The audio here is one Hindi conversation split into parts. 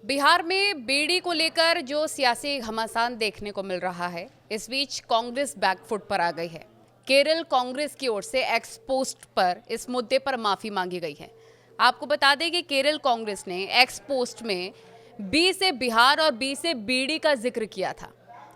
बिहार में बीड़ी को लेकर जो सियासी घमासान देखने को मिल रहा है, इस बीच कांग्रेस बैकफुट पर आ गई है। केरल कांग्रेस की ओर से एक्स पोस्ट पर इस मुद्दे पर माफी मांगी गई है। आपको बता दें कि केरल कांग्रेस ने एक्स पोस्ट में बी से बिहार और बी से बीड़ी का जिक्र किया था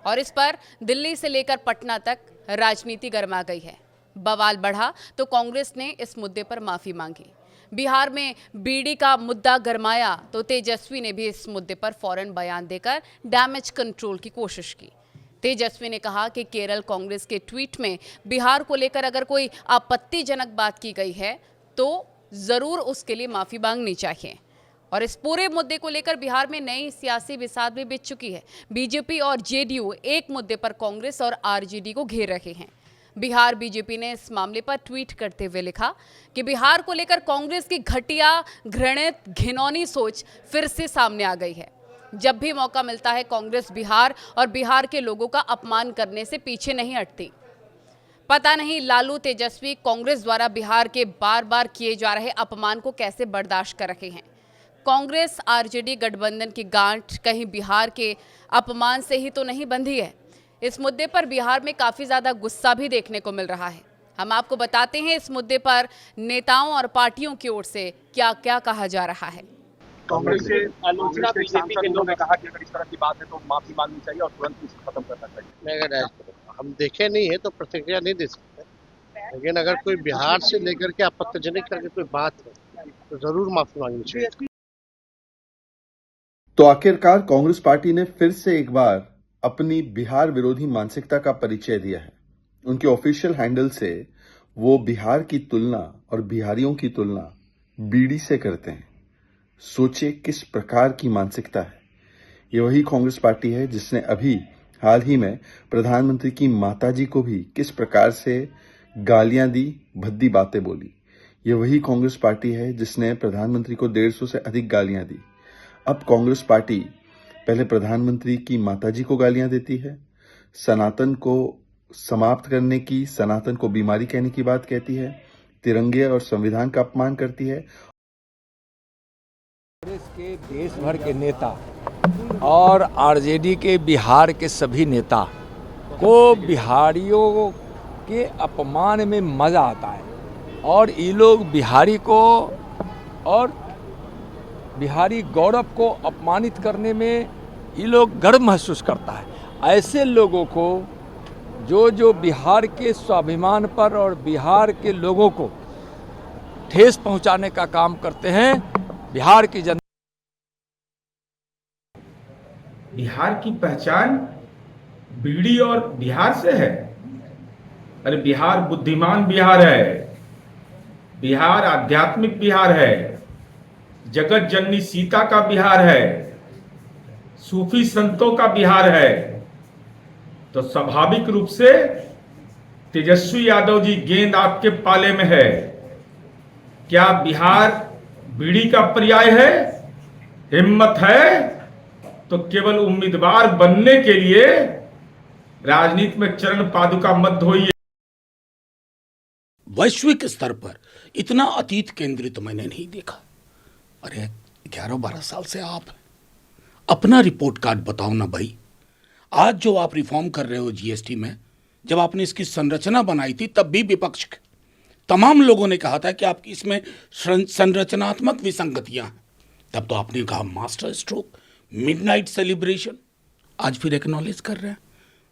और इस पर दिल्ली से लेकर पटना तक राजनीति गर्मा गई है। बवाल बढ़ा तो कांग्रेस ने इस मुद्दे पर माफी मांगी। बिहार में बीड़ी का मुद्दा गरमाया तो तेजस्वी ने भी इस मुद्दे पर फौरन बयान देकर डैमेज कंट्रोल की कोशिश की। तेजस्वी ने कहा कि केरल कांग्रेस के ट्वीट में बिहार को लेकर अगर कोई आपत्तिजनक बात की गई है तो जरूर उसके लिए माफी मांगनी चाहिए। और इस पूरे मुद्दे को लेकर बिहार में नई सियासी बिसात भी बिछ चुकी है। बीजेपी और जेडीयू एक मुद्दे पर कांग्रेस और आरजेडी को घेर रहे हैं। बिहार बीजेपी ने इस मामले पर ट्वीट करते हुए लिखा कि बिहार को लेकर कांग्रेस की घटिया, घृणित, घिनौनी सोच फिर से सामने आ गई है। जब भी मौका मिलता है कांग्रेस बिहार और बिहार के लोगों का अपमान करने से पीछे नहीं हटती। पता नहीं लालू तेजस्वी कांग्रेस द्वारा बिहार के बार बार किए जा रहे अपमान को कैसे बर्दाश्त कर रहे हैं। कांग्रेस आरजेडी गठबंधन की गांठ कहीं बिहार के अपमान से ही तो नहीं बंधी है। इस मुद्दे पर बिहार में काफी ज्यादा गुस्सा भी देखने को मिल रहा है। हम आपको बताते हैं इस मुद्दे पर नेताओं और पार्टियों की ओर से क्या क्या कहा जा रहा है। कांग्रेस से आलोचना बीजेपी के लोगों ने कहा कि अगर इस तरह की बात है तो माफी मांगनी चाहिए और तुरंत इसे खत्म करना चाहिए। हम देखे नहीं है तो प्रतिक्रिया नहीं दे सकते, लेकिन अगर कोई बिहार से लेकर के आपत्तिजनक करके कोई बात है तो जरूर माफी मांगनी चाहिए। तो आखिरकार कांग्रेस पार्टी ने फिर से एक बार अपनी बिहार विरोधी मानसिकता का परिचय दिया है। उनके ऑफिशियल हैंडल से वो बिहार की तुलना और बिहारियों की तुलना बीड़ी से करते हैं। सोचे किस प्रकार की मानसिकता है। ये वही कांग्रेस पार्टी है जिसने अभी हाल ही में प्रधानमंत्री की माताजी को भी किस प्रकार से गालियां दी, भद्दी बातें बोली। ये वही कांग्रेस पार्टी है जिसने प्रधानमंत्री को 150 से अधिक गालियां दी। अब कांग्रेस पार्टी पहले प्रधानमंत्री की माताजी को गालियां देती है, सनातन को समाप्त करने की, सनातन को बीमारी कहने की बात कहती है, तिरंगे और संविधान का अपमान करती है। कांग्रेस के देश भर के नेता और आरजेडी के बिहार के सभी नेता को बिहारियों के अपमान में मजा आता है और ये लोग बिहारी को और बिहारी गौरव को अपमानित करने में ये लोग गर्व महसूस करता है। ऐसे लोगों को जो बिहार के स्वाभिमान पर और बिहार के लोगों को ठेस पहुंचाने का काम करते हैं, बिहार की जनता। बिहार की पहचान बीड़ी और बिहार से है। अरे बिहार बुद्धिमान बिहार है, बिहार आध्यात्मिक बिहार है, जगत जननी सीता का बिहार है, सूफी संतों का बिहार है। तो स्वाभाविक रूप से तेजस्वी यादव जी गेंद आपके पाले में है। क्या बिहार बीड़ी का पर्याय है? हिम्मत है तो केवल उम्मीदवार बनने के लिए राजनीति में चरण पादुका मत धोइए। वैश्विक स्तर पर इतना अतीत केंद्रित मैंने नहीं देखा। अरे 11-12 साल से आप अपना रिपोर्ट कार्ड बताओ ना भाई। आज जो आप रिफॉर्म कर रहे हो जीएसटी में, जब आपने इसकी संरचना बनाई थी तब भी विपक्ष के तमाम लोगों ने कहा था कि आपकी इसमें संरचनात्मक विसंगतियां हैं। तब तो आपने कहा मास्टर स्ट्रोक, मिडनाइट सेलिब्रेशन। आज फिर एक्नॉलेज कर रहे हैं।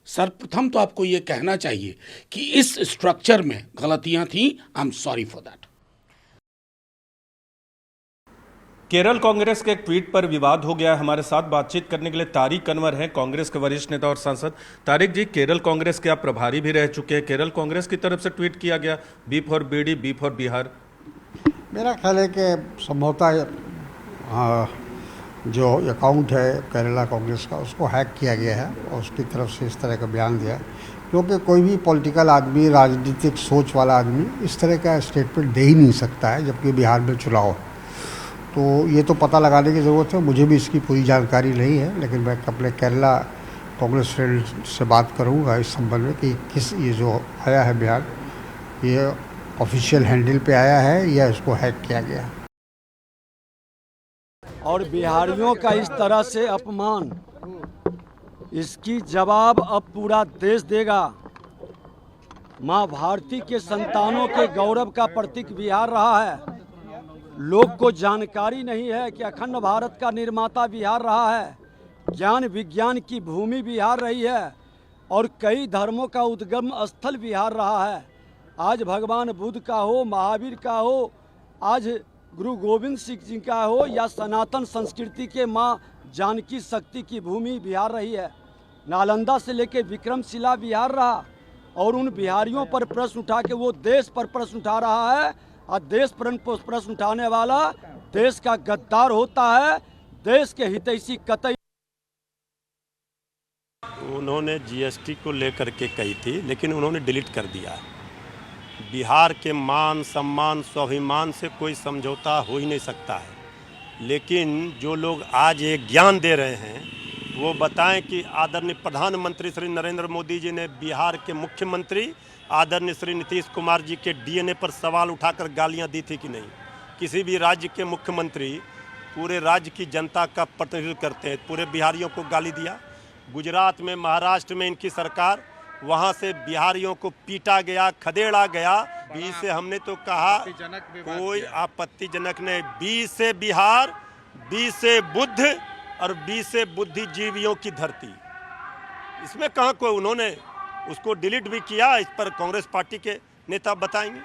सर्वप्रथम तो आपको यह कहना चाहिए कि इस स्ट्रक्चर में गलतियां थी। I am sorry for that. Kerala Congress के एक ट्वीट पर विवाद हो गया। हमारे साथ बातचीत करने के लिए तारिक अनवर हैं, कांग्रेस के वरिष्ठ नेता और सांसद। तारिक जी, केरल कांग्रेस के आप प्रभारी भी रह चुके हैं। केरल कांग्रेस की तरफ से ट्वीट किया गया, B for BD, B for Bihar. मेरा ख्याल है कि संभवतः जो अकाउंट है केरला कांग्रेस का उसको हैक किया गया है और उसकी तरफ से इस तरह का बयान दिया, क्योंकि कोई भी पॉलिटिकल आदमी, राजनीतिक सोच वाला आदमी इस तरह का स्टेटमेंट दे ही नहीं सकता है जबकि बिहार में चुनाव है। तो ये तो पता लगाने की ज़रूरत है। मुझे भी इसकी पूरी जानकारी नहीं है, लेकिन मैं अपने केरला कांग्रेस फ्रेंड से बात करूंगा इस संबंध में कि किस ये जो आया है बयान, ये ऑफिशियल हैंडल पे आया है या इसको हैक किया गया है। और बिहारियों का इस तरह से अपमान, इसकी जवाब अब पूरा देश देगा। माँ भारती के संतानों के गौरव का प्रतीक बिहार रहा है। लोग को जानकारी नहीं है कि अखंड भारत का निर्माता बिहार रहा है, ज्ञान विज्ञान की भूमि बिहार रही है और कई धर्मों का उद्गम स्थल बिहार रहा है। आज भगवान बुद्ध का हो, महावीर का हो, आज गुरु गोविंद सिंह जी का हो या सनातन संस्कृति के माँ जानकी शक्ति की भूमि बिहार रही है। नालंदा से लेकर विक्रमशिला बिहार रहा और उन बिहारियों पर प्रश्न उठा के वो देश पर प्रश्न उठा रहा है और देश पर प्रश्न उठाने वाला देश का गद्दार होता है, देश के हितैषी कतई। उन्होंने जीएसटी को लेकर के कही थी, लेकिन उन्होंने डिलीट कर दिया। बिहार के मान सम्मान स्वाभिमान से कोई समझौता हो ही नहीं सकता है। लेकिन जो लोग आज ये ज्ञान दे रहे हैं वो बताएं कि आदरणीय प्रधानमंत्री श्री नरेंद्र मोदी जी ने बिहार के मुख्यमंत्री आदरणीय श्री नीतीश कुमार जी के डीएनए पर सवाल उठाकर गालियां दी थी कि नहीं। किसी भी राज्य के मुख्यमंत्री पूरे राज्य की जनता का प्रतिनिधित्व करते हैं, पूरे बिहारियों को गाली दिया। गुजरात में, महाराष्ट्र में इनकी सरकार, वहां से बिहारियों को पीटा गया, खदेड़ा गया। बी से हमने तो कहा कोई आपत्तिजनक नहीं। बी से बिहार, बी से बुद्ध और बी से बुद्धिजीवियों की धरती, इसमें कहाँ कोई, उन्होंने उसको डिलीट भी किया। इस पर कांग्रेस पार्टी के नेता बताएंगे।